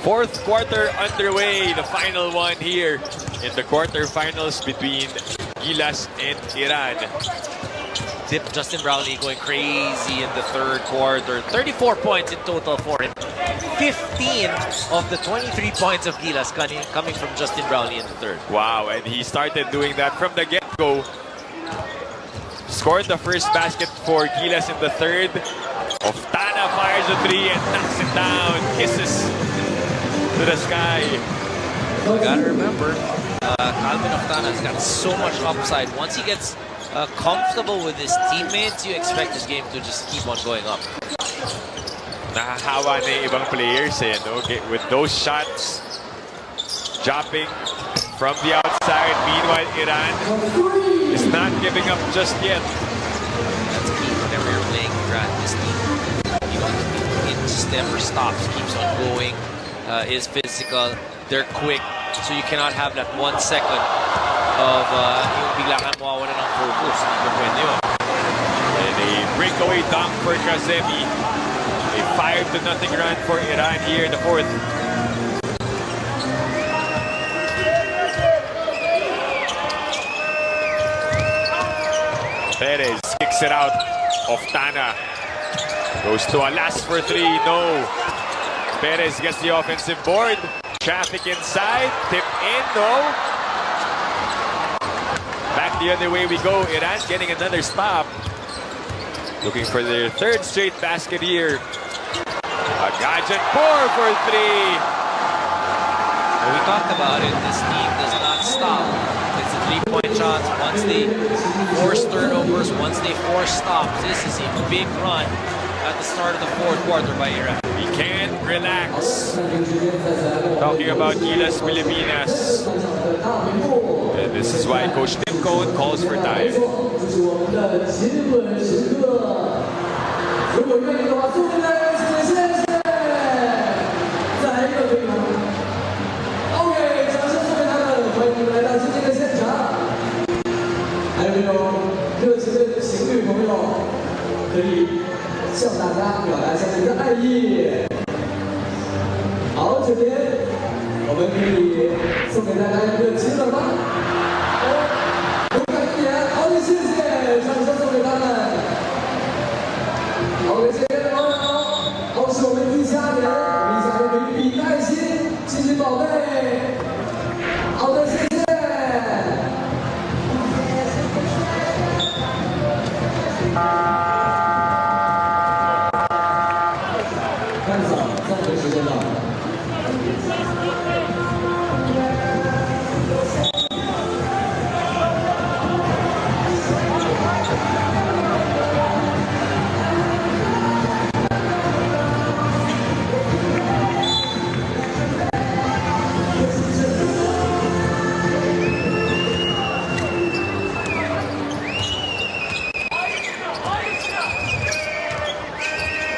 Fourth quarter underway, the final one here in the quarterfinals between Gilas and Iran. Justin Brownlee going crazy in the third quarter. 34 points in total for him. 15 of the 23 points of Gilas coming from Justin Brownlee in the third. Wow, and he started doing that from the get-go. Scored the first basket for Gilas in the third. Oftana fires a three and knocks it down. Kisses to the sky. You gotta remember, Calvin Oftana's got so much upside. Once he gets comfortable with his teammates, you expect this game to just keep on going up. Nahahawa na ibang players no? With those shots dropping from the outside. Meanwhile, Iran is not giving up just yet. That's key whenever you're playing Iran. This team, it just never stops, keeps on going, is physical, they're quick, so you cannot have that 1 second of yung bigla kang mawawalan ng focus. And a breakaway dunk for Kazemi. A 5-0 run for Iran here in the fourth. Perez kicks it out. Oftana goes to a last for three. No. Perez gets the offensive board. Traffic inside. Tip in. No. Back the other way we go. Iran getting another stop. Looking for their third straight basket here. Agajanpour for three. Well, we talked about it. This team does not stop. It's the three-point shots. Once they force turnovers, once they force stops, this is a big run at the start of the fourth quarter by Iran. We can't relax. Talking about Gilas Pilipinas. And this is why Coach Tim Cohn calls for time.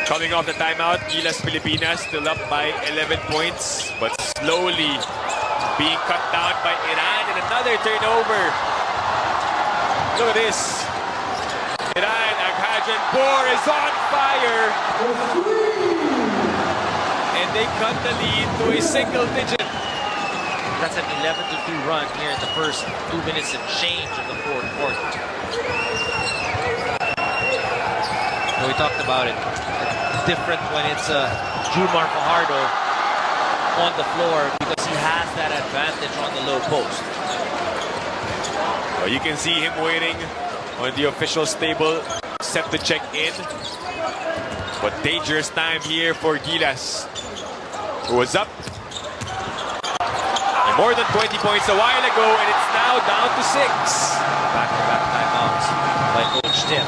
Coming off the timeout, Gilas Pilipinas still up by 11 points, but slowly being cut down by Iran, and another turnover. Look at this. Iran, Agajanpour is on fire. And they cut the lead to a single digit. That's an 11-2 run here in the first 2 minutes and change of the fourth quarter. So we talked about it. Different when it's Jumar Fajardo on the floor because he has that advantage on the low post. Well, you can see him waiting on the official's table, set to check in. But dangerous time here for Gilas, who was up more than 20 points a while ago, and it's now down to 6. Back-to-back timeouts by Coach Tim.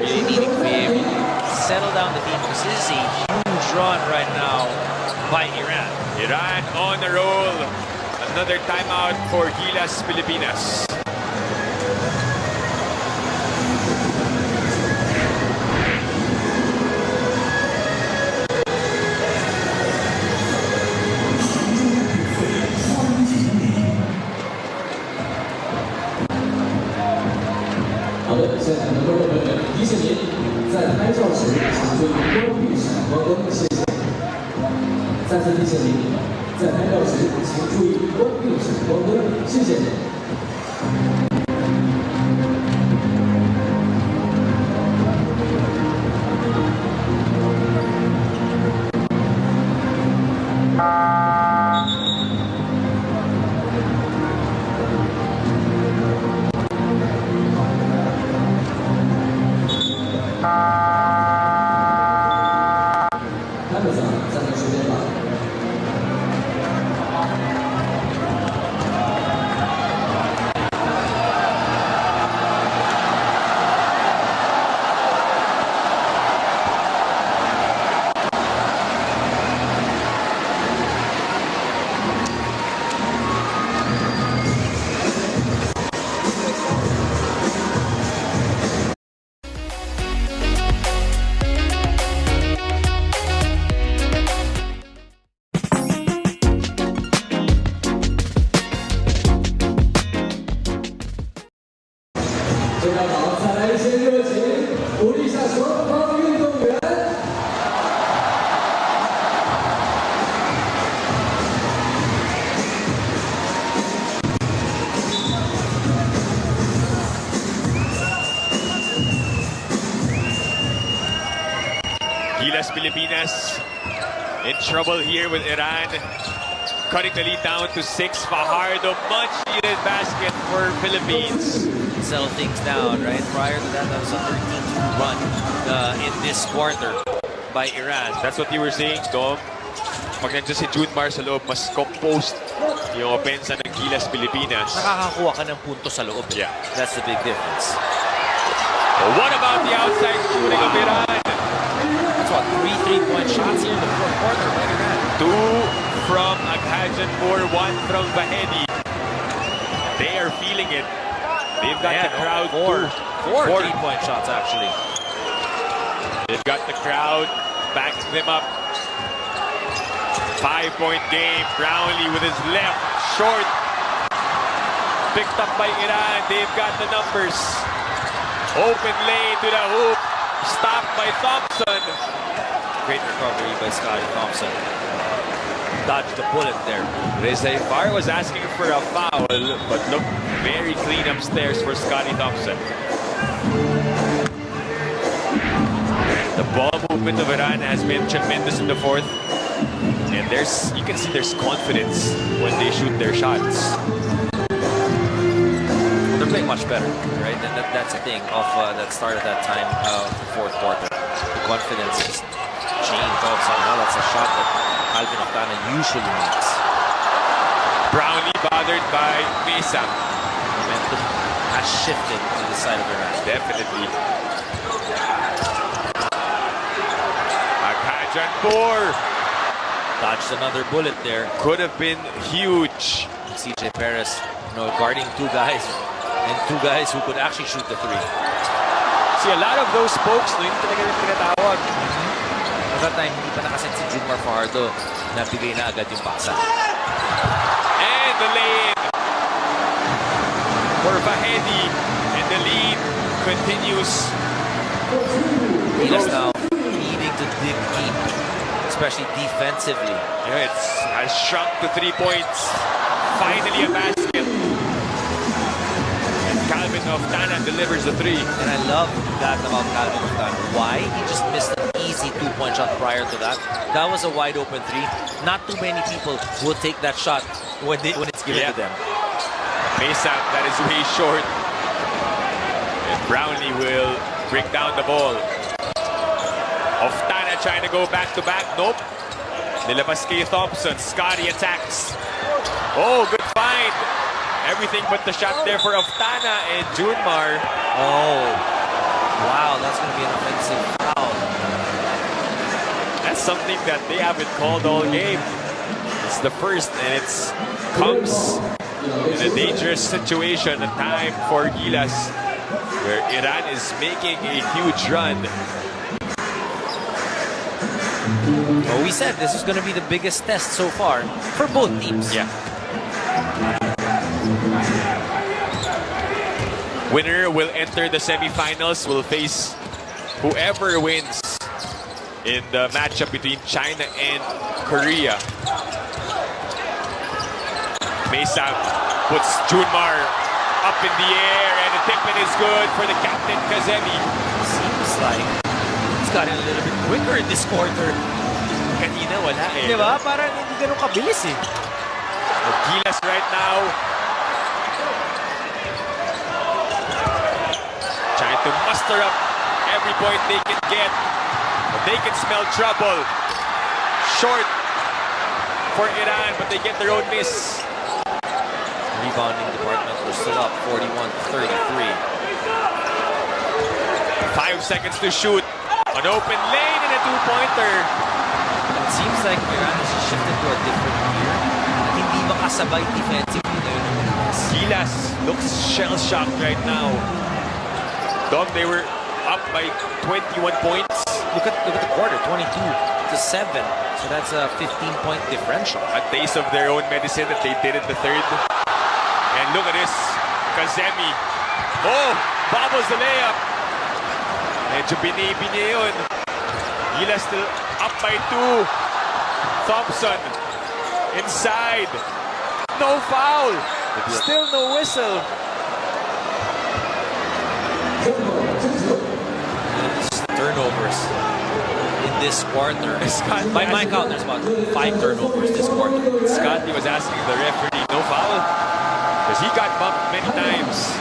Really needing to be able to settle down the team because this is a huge run right now by Iran. Iran on the roll. Another timeout for Gilas Pilipinas. 再次提醒您，在拍照时请注意关闭闪光灯，谢谢。这样好，再来一些热情，鼓励一下双方运动员。Gilas Pilipinas in trouble here with Iran. Cutting the lead down to 6. Fajardo, much needed basket for Philippines. Settle things down, right? Prior to that, that was a 13-2 run in this quarter by Iran. That's what you were saying, Dom. Pag nandiyan si Junmar sa loob, mas composed yung opensa ng Gilas Pilipinas. Nakakakuha ka ng punto sa loob. Yeah. That's the big difference. What about the outside shooting of Iran? That's what, 3 3-point shots here in the fourth quarter by Iran. 2 from Aghajanpour, 1 from Bahedi. They are feeling it. They've got the crowd four 3-point shots actually. They've got the crowd backing them up. 5-point game. Brownlee with his left, short. Picked up by Iran. They've got the numbers. Open lane to the hoop. Stopped by Thompson. Great recovery by Scotty Thompson. Dodged the bullet there. Rizay Far was asking for a foul, but looked very clean upstairs for Scotty Thompson. The ball movement of Iran has been tremendous in the fourth. And you can see there's confidence when they shoot their shots. They're playing much better, right? And that's the thing of that started that time of the fourth quarter. The confidence just changed all of a sudden. Now that's a shot that Calvin Octana usually makes. Brownlee bothered by Mesa. Momentum has shifted to the side of Iran. Definitely. Aghajanpour Dodged another bullet there. could have been huge. CJ Perez, guarding 2 guys. And 2 guys who could actually shoot the 3. See, a lot of those spokes, no, hindi talaga yung tinatawag. At that time, hindi pa nakaset si Junmar Fajardo na bigay na agad yung paksa. And the lane for Bahedi. And the lead continues. Gilas now needing to dig deep, especially defensively. Yeah, it has shrunk to 3 points. Finally a basket. And Calvin Octana delivers the 3. And I love that about Calvin Octana. Why? He just missed an easy 2-point shot prior to that. That was a wide open 3. Not too many people will take that shot when it's given to them. Mesa, that is way short. And Brownlee will bring down the ball. Octana trying to go back-to-back. Nope. Nilabas kay Thompson. Scotty attacks. Oh, good find. Everything but the shot there for Octana and Junmar. Oh, wow, that's going to be an offensive foul. That's something that they haven't called all game. It's the first, and it comes in a dangerous situation, a time for Gilas, where Iran is making a huge run. Well, we said this is going to be the biggest test so far for both teams. Yeah. Winner will enter the semifinals, will face whoever wins in the matchup between China and Korea. Mesa puts Junmar up in the air, and the tip is good for the captain, Kazemi. Seems like it's gotten a little bit quicker in this quarter. Kanina wala eh. Diba? Parang hindi ganun kabilis eh. Gilas right now trying to muster up every point they can get. But they can smell trouble. Short for Iran, but they get their own miss. Rebounding department, we're still up 41-33. 5 seconds to shoot. An open lane and a two-pointer. It seems like Iran has shifted to a different gear. At hindi makasabay defensively ngayon ng Gilas. Gilas looks shell-shocked right now. Dom, they were up by 21 points. Look at the quarter, 22-7. So that's a 15-point differential. A taste of their own medicine that they did in the third. And look at this, Kazemi. Oh, bobbles the layup. Medyo bini-bini yun. Gilas still up by 2. Thompson inside. No foul. Still no whistle. Turnovers in this quarter. By my count, there's about 5 turnovers this quarter. Scotty was asking the referee, no foul? Because he got bumped many times.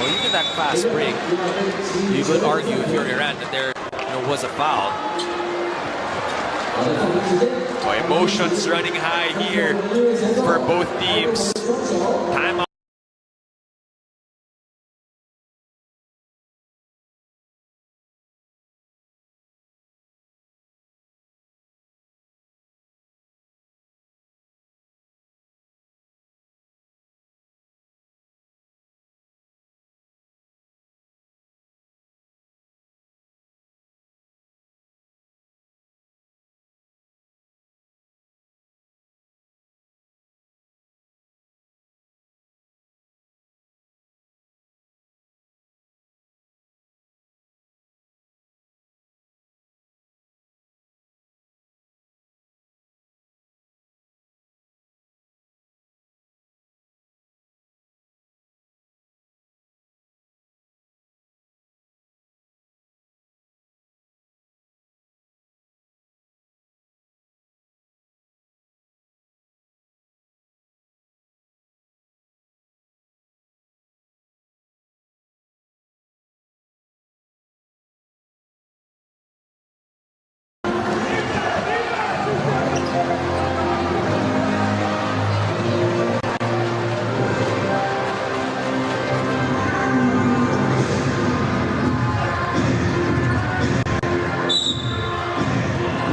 Well, even that fast break, you could argue if you're Iran that there was a foul. So emotions running high here for both teams. Timeout.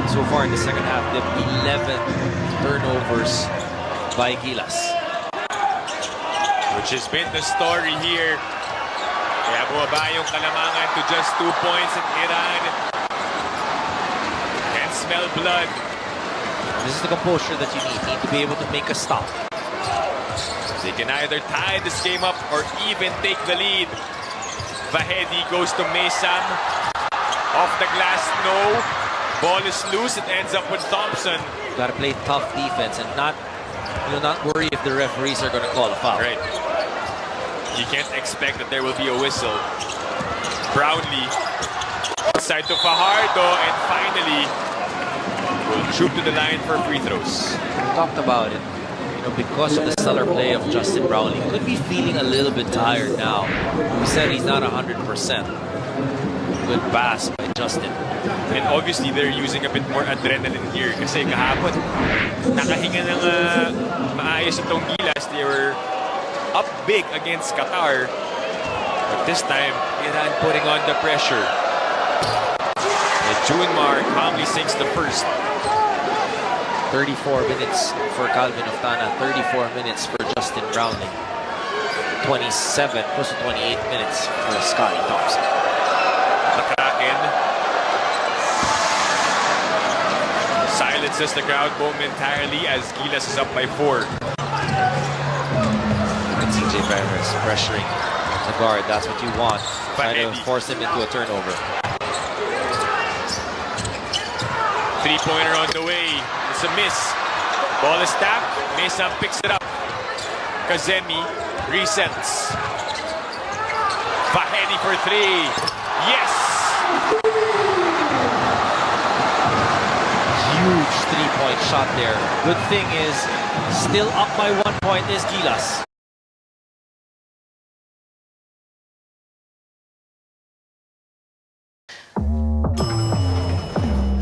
So far in the second half, they have 11 turnovers by Gilas. Which has been the story here. Kaya bumaba yung Kalamangan to just 2 points, and Iran can smell blood. This is the composure that you need to be able to make a stop. They can either tie this game up or even take the lead. Vahedi goes to Mesam. Off the glass, no. Ball is loose. It ends up with Thompson. Got to play tough defense and not worry if the referees are going to call a foul. Right. You can't expect that there will be a whistle. Brownlee side to Fajardo, and finally will troop to the line for free throws. We talked about it. Because of the stellar play of Justin Brownlee, could be feeling a little bit tired now. We said he's not 100%. Good pass by Justin. And obviously, they're using a bit more adrenaline here. Kasi kahapon, nakahinga ng maayos itong Gilas. They were up big against Qatar. But this time, Iran putting on the pressure. And Junmar calmly sinks the first. 34 minutes for Calvin Oftana, 34 minutes for Justin Brownlee, 27, close to 28 minutes for Scotty Thompson. The Kraken silences the crowd momentarily as Gilas is up by 4. And TJ Barris pressuring the guard, that's what you want. Trying to force him into a turnover. Three-pointer on the way. It's a miss. Ball is tapped. Mesa picks it up. Kazemi resets. Vahedi for three. Yes! Huge three-point shot there. Good thing is, still up by 1 point is Gilas.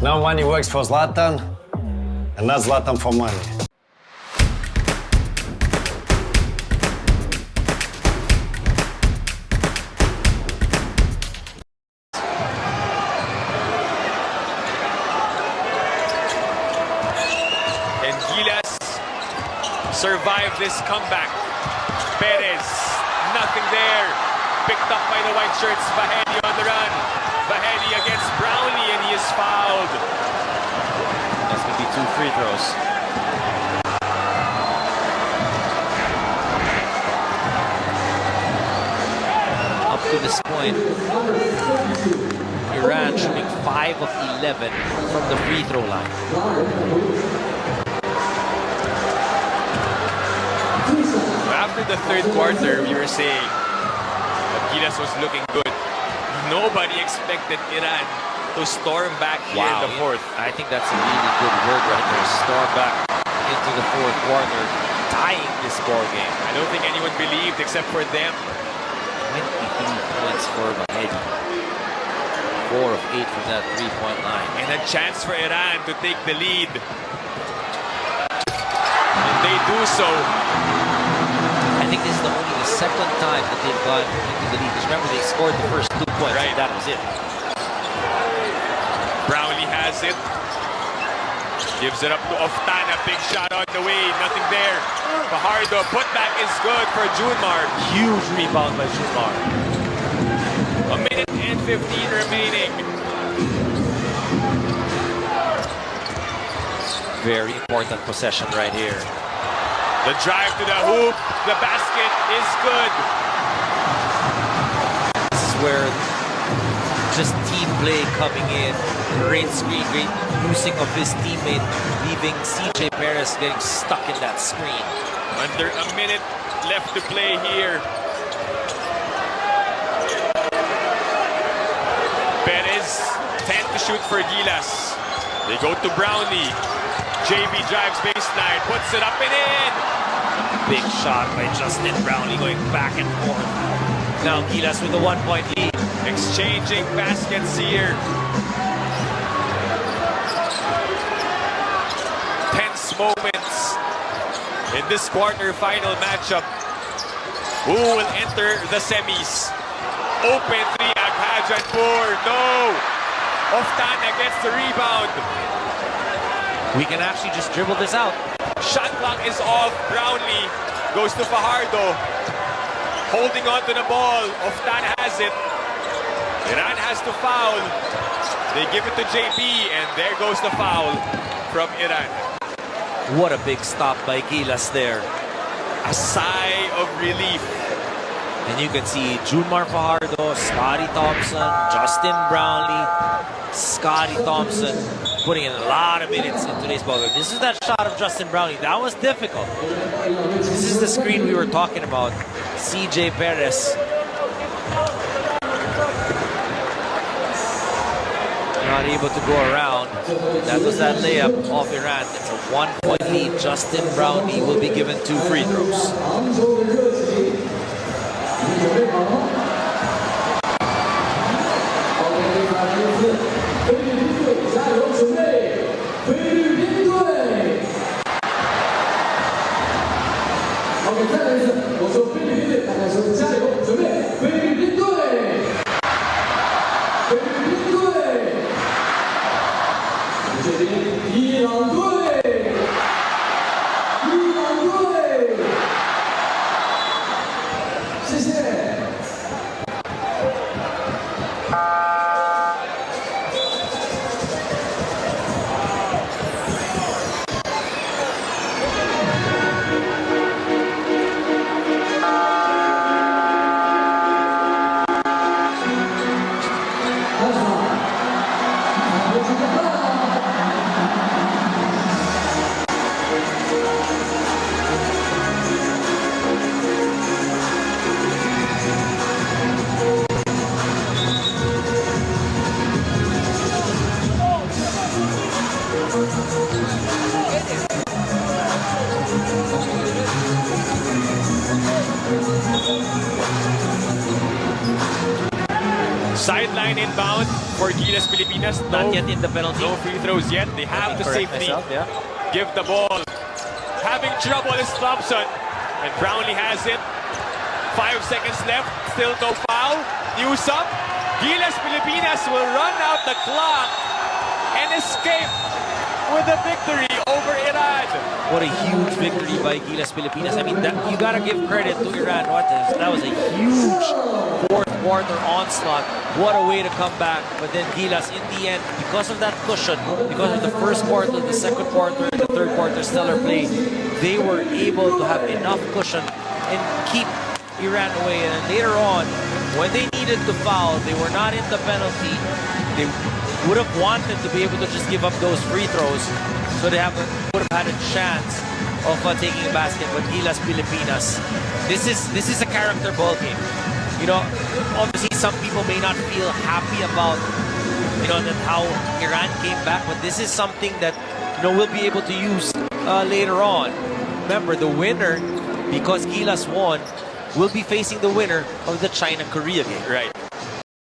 Now money works for Zlatan, and not Zlatan for money. And Gilas survived this comeback. Perez, nothing there. Picked up by the white shirts. Vahedi on the run. Vahedi against Brownlee, and he is fouled. That's going to be 2 free throws. Up to this point, Iran shooting 5 of 11 from the free throw line. After the third quarter, we were saying that Gilas was looking good. Nobody expected Iran to storm back here in the fourth. I think that's a really good word right there. Storm back into the fourth quarter, tying this ball game. I don't think anyone believed except for them. 23 points for Vahedi. 4 of 8 from that three-point line. And a chance for Iran to take the lead. And they do so. I think this is only the second time that they've gone into the lead. Because remember, they scored the first 2 points. Right. And that was it. Brownlee has it. Gives it up to Oftana. Big shot on the way. Nothing there. Fajardo. Putback is good for Junmar. Huge rebound by Junmar. A minute and 15 remaining. Very important possession right here. The drive to the hoop. The basket is good. This is where just team play coming in. Great screen, great using of his teammate, leaving CJ Perez getting stuck in that screen. Under a minute left to play here. Perez, 10 to shoot for Gilas. They go to Brownlee. JB drives baseline, puts it up and in. Big shot by Justin Brownlee going back and forth. Now Gilas with a 1-point lead. Exchanging baskets here. Tense moments in this quarter-final matchup. Who will enter the semis? Open three, Aghajanpour. No! Oftana gets the rebound. We can actually just dribble this out. Shot clock is off. Brownlee goes to Fajardo. Holding on to the ball. Oftana has it. Iran has to foul. They give it to JB, and there goes the foul from Iran. What a big stop by Gilas there. A sigh of relief. And you can see Junmar Fajardo, Scotty Thompson, Justin Brownlee, Scotty Thompson putting in a lot of minutes in today's ball game. This is that shot of Justin Brownlee. That was difficult. This is the screen we were talking about. CJ Perez. Not able to go around. That was that layup of Iran. It's a 1-point lead. Justin Brownlee will be given 2 free throws. Sideline inbound for Gilas Pilipinas. Not yet in the penalty. No free throws yet. They have to Correct safely myself, yeah. give the ball. Having trouble is Thompson. And Brownlee has it. 5 seconds left. Still no foul. Newsome. Gilas Pilipinas will run out the clock and escape with a victory over Iran. What a huge victory by Gilas Pilipinas. I mean, you gotta give credit to Iran. That was a huge fourth quarter onslaught. What a way to come back. But then Gilas, in the end, because of that cushion, because of the first quarter, the second quarter, and the third quarter stellar play, they were able to have enough cushion and keep Iran away. And then later on, when they needed to foul, they were not in the penalty. They would have wanted to be able to just give up those free throws, so they would have had a chance of taking a basket. But Gilas Pilipinas, this is a character ball game. You know, obviously some people may not feel happy about, you know, that how Iran came back, but this is something that, you know, we'll be able to use later on. Remember, the winner, because Gilas won, will be facing the winner of the China-Korea game. Right.